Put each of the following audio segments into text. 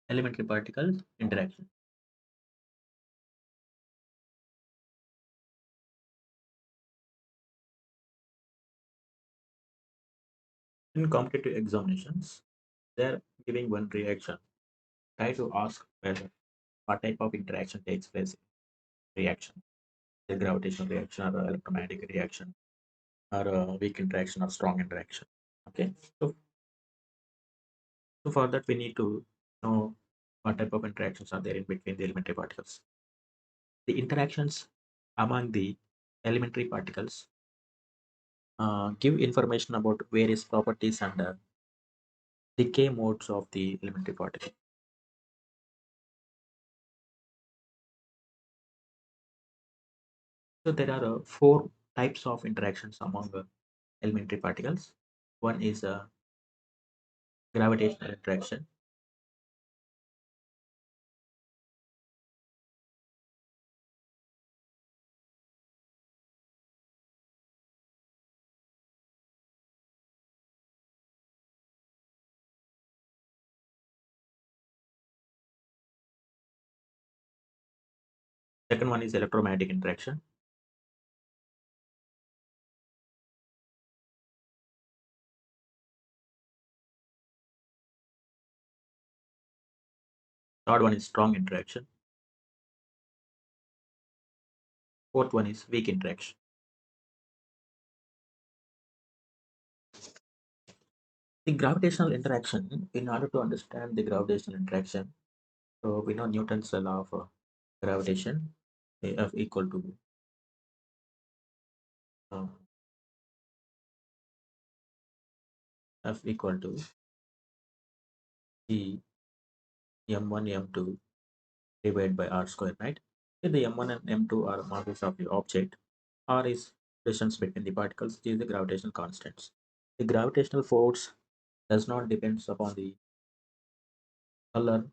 elementary particles interaction. In competitive examinations, they're giving one reaction. Try to ask whether what type of interaction takes place in reaction. The gravitational reaction or electromagnetic reaction or a weak interaction or strong interaction. Okay. So for that we need to know what type of interactions are there in between the elementary particles. The interactions among the elementary particles give information about various properties and decay modes of the elementary particle. So there are four types of interactions among elementary particles. One is a gravitational interaction. Second one is electromagnetic interaction. Third one is strong interaction. Fourth one is weak interaction. The gravitational interaction, in order to understand the gravitational interaction, so we know Newton's law of gravitation, F equal to uh, F equal to G m1 m2 divided by r square, right? If the m1 and m2 are masses of the object, r is distance between the particles, G is the gravitational constants. The gravitational force does not depend upon the color,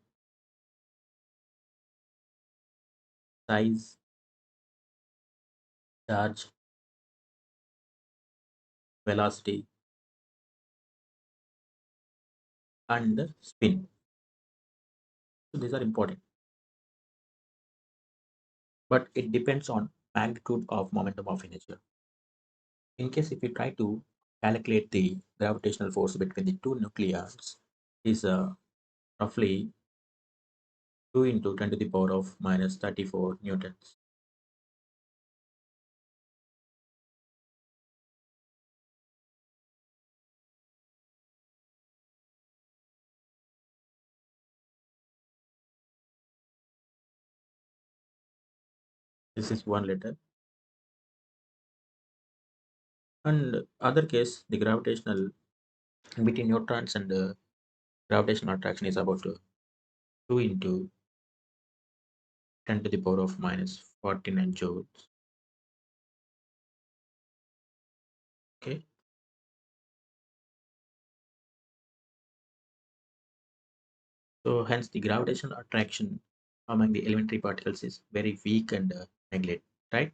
size, charge, velocity, and spin. So these are important, but it depends on magnitude of momentum of inertia. In case if you try to calculate the gravitational force between the two nucleons, is roughly 2 into 10 to the power of minus 34 newtons. This is 1 liter. And other case, the gravitational between neutrons and gravitational attraction is about 2 into 10 to the power of minus 49 joules. Okay. So hence the gravitational attraction among the elementary particles is very weak and neglect, right?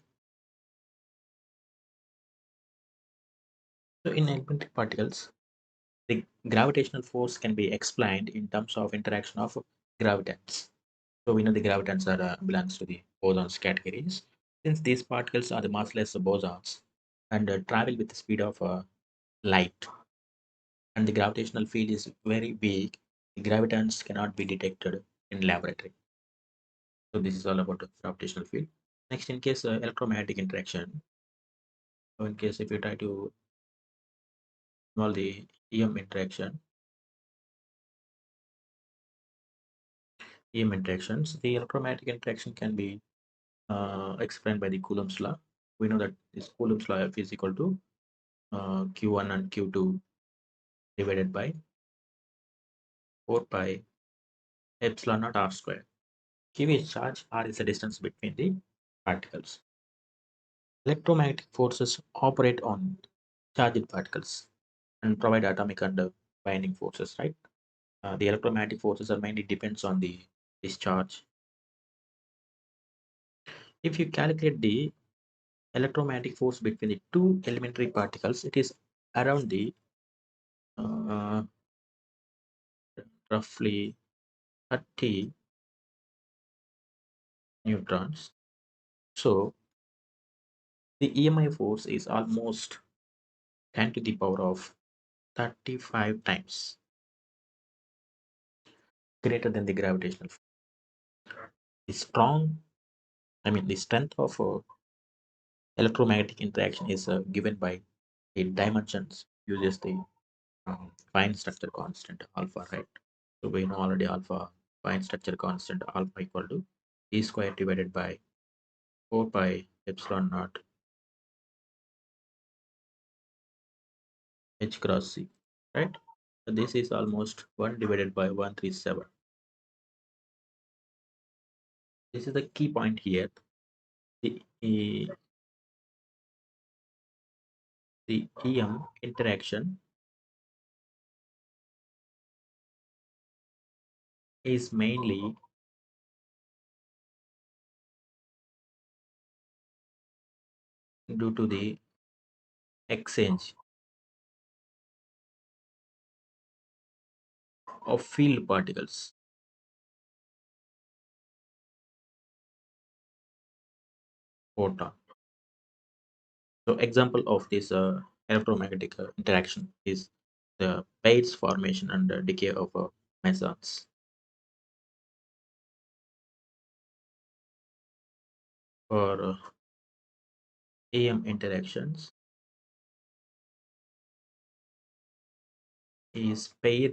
So in elementary particles, the gravitational force can be explained in terms of interaction of gravitons. So we know the gravitons are belongs to the bosons categories. Since these particles are the massless bosons and travel with the speed of light, and the gravitational field is very weak, the gravitons cannot be detected in laboratory. So this is all about the gravitational field. Next, in case electromagnetic interaction, so in case if you try to involve the EM interactions, the electromagnetic interaction can be explained by the Coulomb's law. We know that this Coulomb's law F is equal to Q1 and Q2 divided by 4 pi epsilon naught r square. Q is charge, r is the distance between the particles. Electromagnetic forces operate on charged particles and provide atomic and binding forces, right? The electromagnetic forces are mainly depends on the discharge. If you calculate the electromagnetic force between the two elementary particles, it is around the uh, roughly 30 neutrons. So the EMI force is almost 10 to the power of 35 times greater than the gravitational force. The the strength of electromagnetic interaction is given by the dimensions uses the fine structure constant alpha, right? So we know already alpha, fine structure constant alpha equal to E square divided by 4 pi epsilon naught h cross c, right? So this is almost 1 divided by 137. This is the key point here. The, the EM interaction is mainly due to the exchange of field particles, photon. So example of this electromagnetic interaction is the pairs formation and decay of mesons. For AM interactions is pair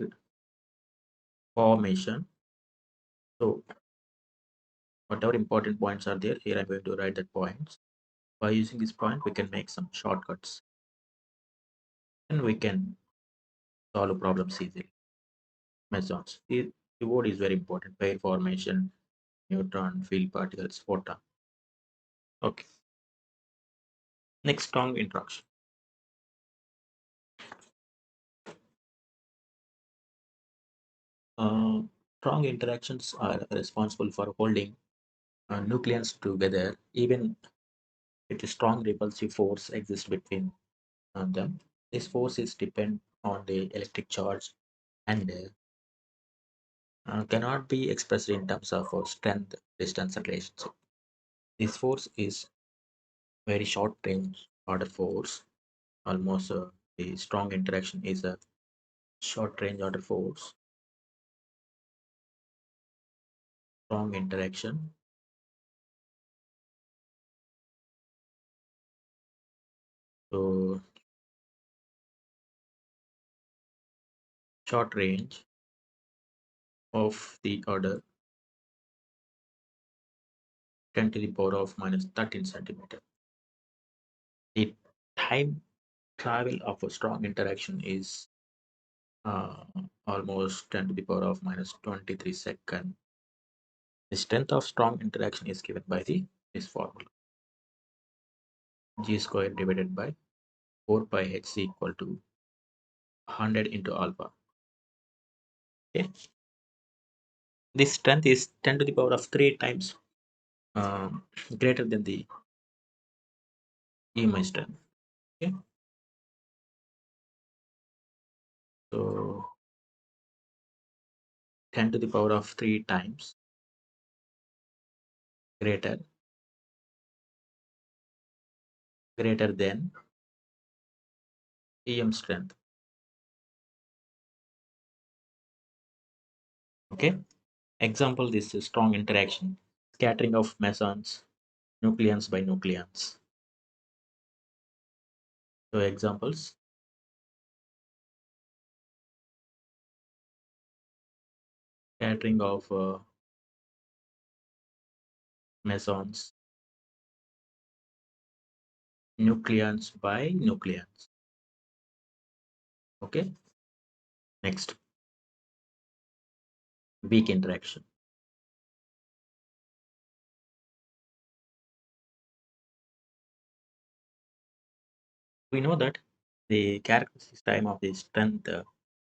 formation. So whatever important points are there, here I'm going to write that points. By using this point, we can make some shortcuts and we can solve problems easily. Mesons. The word is very important. Pair formation, neutron, field particles, photon. Okay. Next, strong interaction. Uh, Strong interactions are responsible for holding nucleons together, even if a strong repulsive force exists between them. This force is depend on the electric charge and cannot be expressed in terms of strength, distance, and relationship. This force is very short range order force. Almost the strong interaction is a short range order force. Strong interaction. So short range of the order 10 to the power of minus 13 centimeter. The time travel of a strong interaction is uh, almost 10 to the power of minus 23 second. The strength of strong interaction is given by this formula. G square divided by 4 pi h equal to 100 into alpha. Okay. This strength is 10 to the power of 3 times greater than the EMI strength. Okay. So 10 to the power of 3 times greater than EM strength. Okay. Example, this is strong interaction, scattering of mesons, nucleons by nucleons. So examples, scattering of mesons, nucleons by nucleons. Okay. Next, weak interaction. We know that the characteristic time of the strength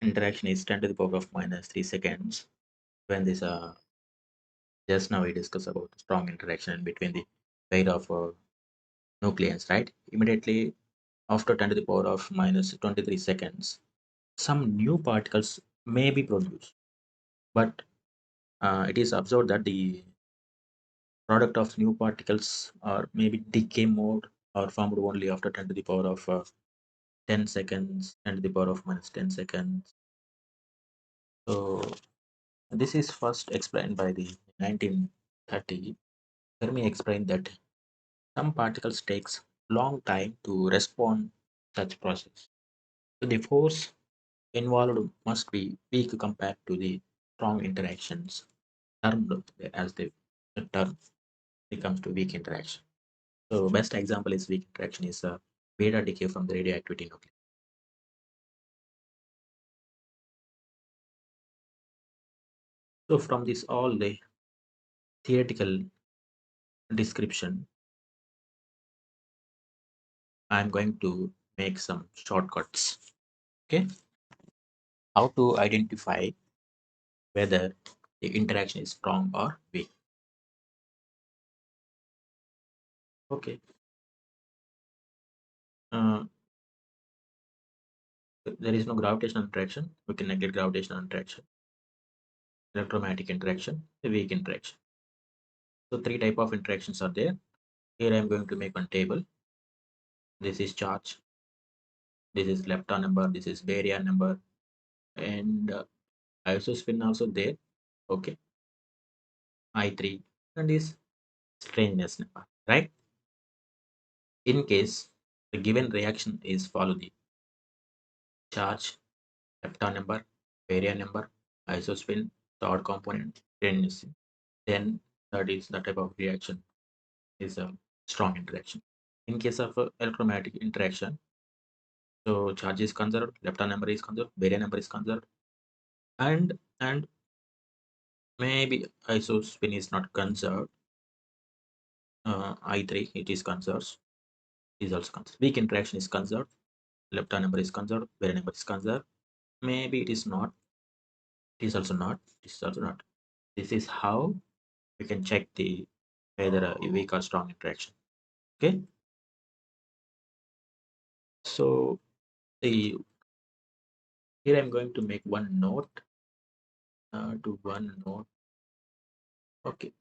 interaction is 10 to the power of minus 3 seconds. When this just now we discussed about strong interaction between the pair of nucleons, right? Immediately after 10 to the power of minus 23 seconds, some new particles may be produced, but It is observed that the product of new particles are maybe decay mode are formed only after 10 to the power of 10 seconds, 10 to the power of minus 10 seconds. So this is first explained by the 1930. Fermi explained that some particles takes long time to respond such process. So the force involved must be weak compared to the strong interactions termed as the term becomes to weak interaction. So best example is weak interaction is beta decay from the radioactivity nuclei. So from this all the theoretical description, I'm going to make some shortcuts. Okay, how to identify whether the interaction is strong or weak. Okay, uh, there is no gravitational interaction. We can neglect gravitational interaction, electromagnetic interaction, the weak interaction. So three type of interactions are there. Here I'm going to make one table. This is charge. This is lepton number. This is baryon number, and isospin also there. Okay, I3 and is strangeness number. Right. In case the given reaction is follow the charge, lepton number, baryon number, isospin, third component, strangeness, then that is the type of reaction is a strong interaction. In case of electromagnetic interaction, so charge is conserved, lepton number is conserved, baryon number is conserved, and maybe isospin is not conserved. I3 it is conserved, is also conserved. Weak interaction is conserved, lepton number is conserved, baryon number is conserved. Maybe it is not, it is also not, it is also not. This is how we can check the whether a weak or strong interaction. Okay, so the here I'm going to make one note to one note. Okay,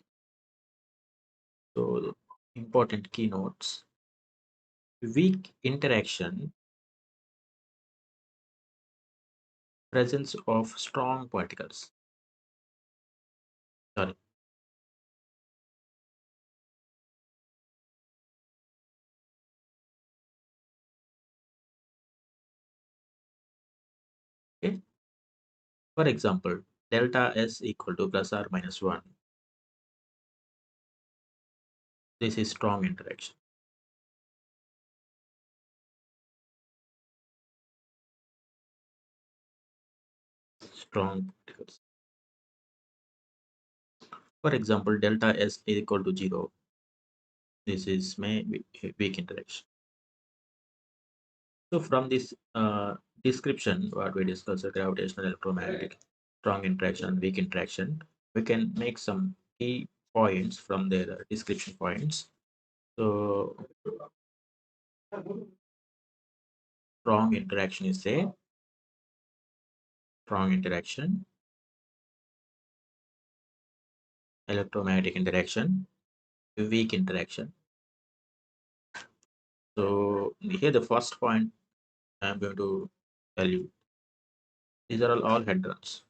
so important keynotes. Weak interaction, presence of strong particles. Sorry. Okay. For example, delta S equal to plus or minus 1. This is strong interaction. Strong particles. For example, delta S equal to 0. This is maybe weak interaction. So from this description, what we discussed, the gravitational, electromagnetic, strong interaction, weak interaction, we can make some key points from their description points. So strong interaction is a strong interaction, electromagnetic interaction, weak interaction. So here the first point I'm going to tell you. These are all hadrons.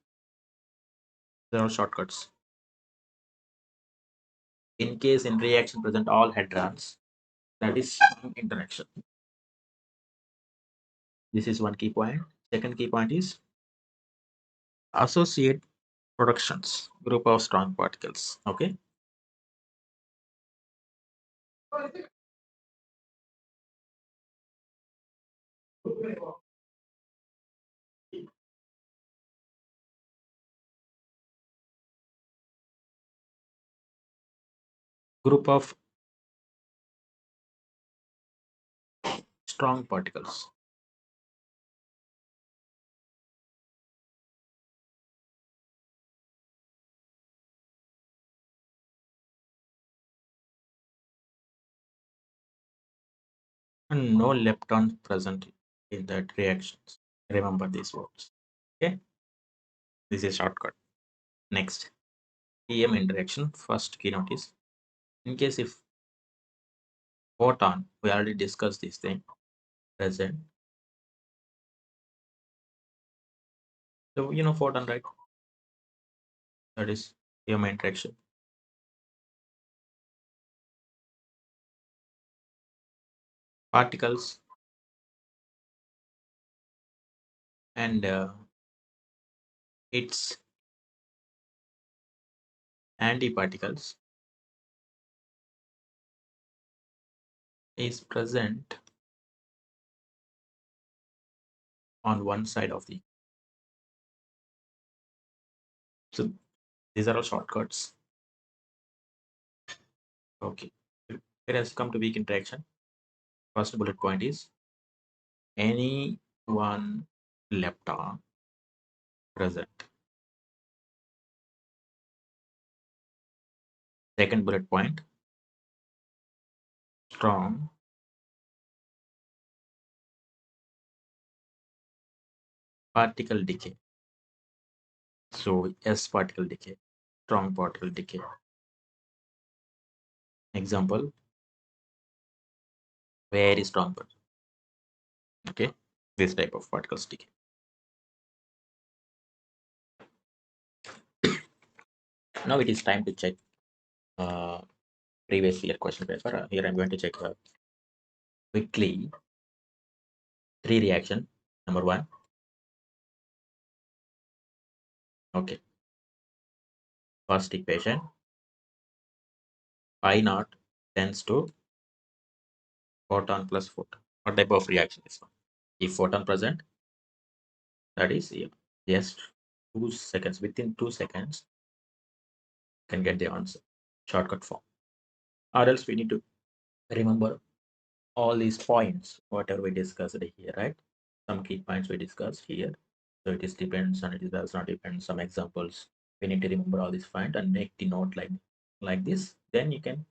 They are all shortcuts. In case in reaction present all hadrons, that is strong interaction. This is one key point. Second key point is associate productions, group of strong particles. Okay. Group of strong particles. And no leptons present in that reactions. Remember these words. Okay. This is shortcut. Next. EM interaction. First keynote is, in case if photon, we already discussed this thing, present. So you know photon, right? That is EM interaction. Particles and its antiparticles is present on one side of the. So these are all shortcuts. Okay. Let us come to weak interaction. First bullet point is any one lepton present. Second bullet point, strong particle decay. So S particle decay, strong particle decay. Example, very strong particle. Okay, this type of particles decay. Now it is time to check uh, previous year question paper. Here I'm going to check quickly three reaction. Number one, okay, first equation, phi naught tends to photon plus photon. What type of reaction is one? If photon present, that is just 2 seconds. Within 2 seconds, can get the answer. Shortcut form. Or else we need to remember all these points, whatever we discussed here, right? Some key points we discussed here. So it is depends and it does not depend. Some examples. We need to remember all these points and make the note like this. Then you can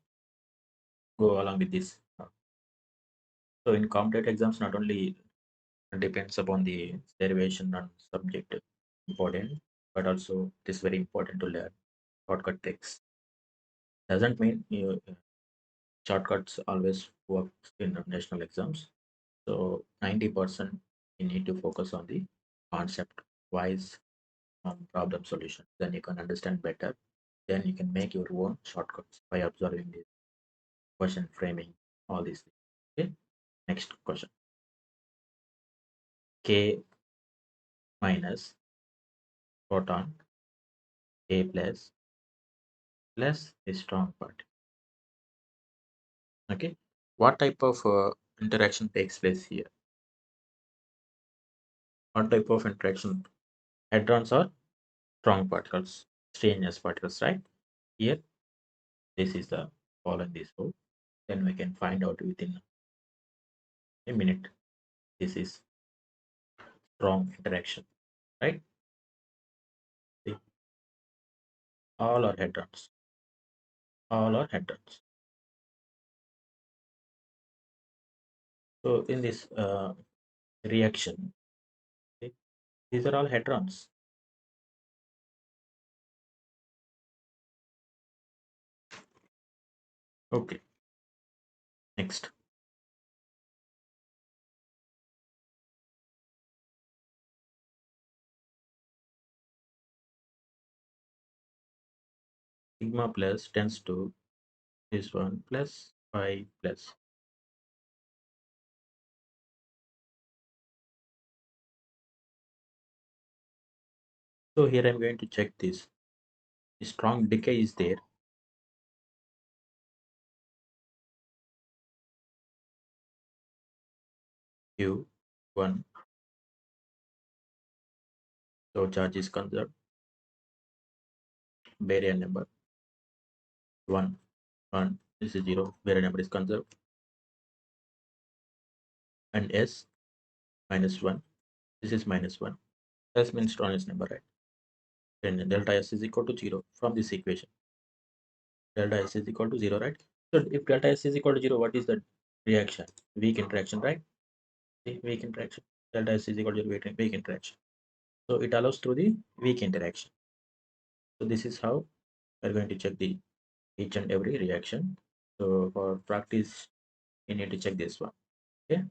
go along with this. So in competitive exams, not only depends upon the derivation and subject important, but also it is very important to learn shortcut tricks. Doesn't mean you shortcuts always work in national exams. So 90% you need to focus on the concept wise problem solution. Then you can understand better. Then you can make your own shortcuts by observing the question framing, all these things. Okay. Next question. K minus proton, K plus a strong part. Okay. What type of interaction takes place here? What type of interaction? Hadrons are strong particles, strange particles, right? Here, this is the following this rule. Then we can find out within a minute. This is strong interaction, right? See, all are hadrons. All are hadrons. So in this reaction, see, these are all hadrons. Okay. Next. Sigma plus tends to this one plus phi plus. So here I'm going to check this. Strong decay is there. Q1. So charge is conserved. Baryon number 1. 1. This is 0. Baryon number is conserved. And S minus 1. This is minus 1. S means strongest number, right? Then delta S is equal to 0 from this equation. Delta S is equal to 0, right? So if delta S is equal to 0, what is the reaction? Weak interaction, right? See, weak interaction. Delta S is equal to weak interaction. So it allows through the weak interaction. So this is how we're going to check the each and every reaction. So for practice, you need to check this one. Okay,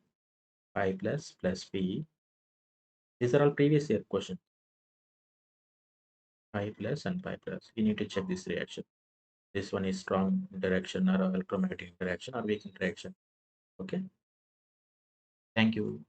pi plus p. These are all previous year questions. Pi plus and pi plus. You need to check this reaction. This one is strong interaction or electromagnetic interaction or weak interaction. Okay. Thank you.